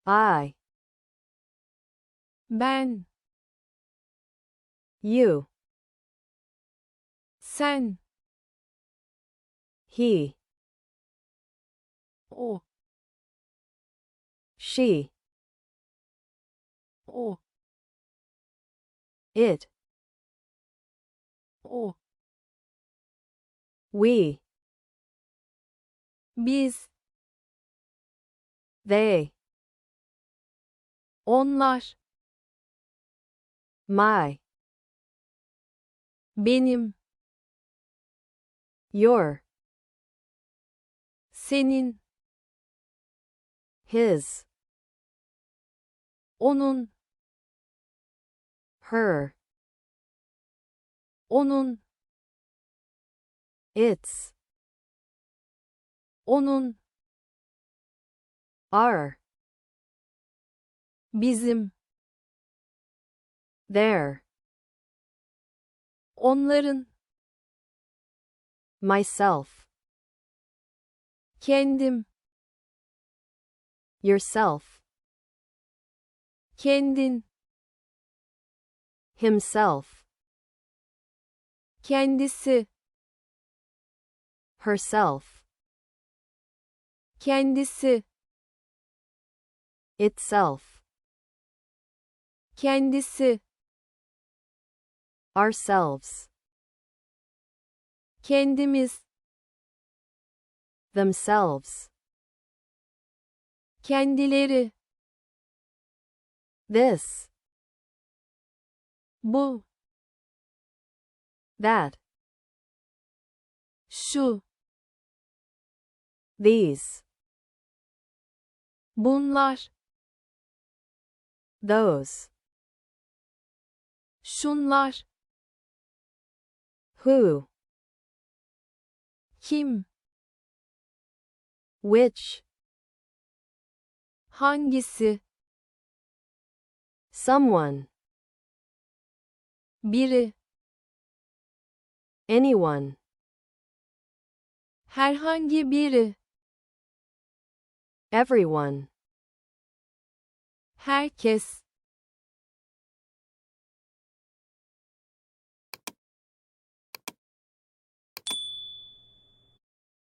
I, ben, you, sen, he, o, she, o, it, o, we, biz, they, onlar, my, benim, your, senin, his, onun, her, onun, its, onun, our, bizim, their, onların, myself, kendim, yourself, kendin, himself, kendisi, herself, kendisi, itself, kendisi, ourselves, kendimiz, themselves, kendileri, this, bu, that, şu, these, bunlar, those, şunlar, who, kim, which, hangisi, someone, biri, anyone, herhangi biri, everyone, herkes,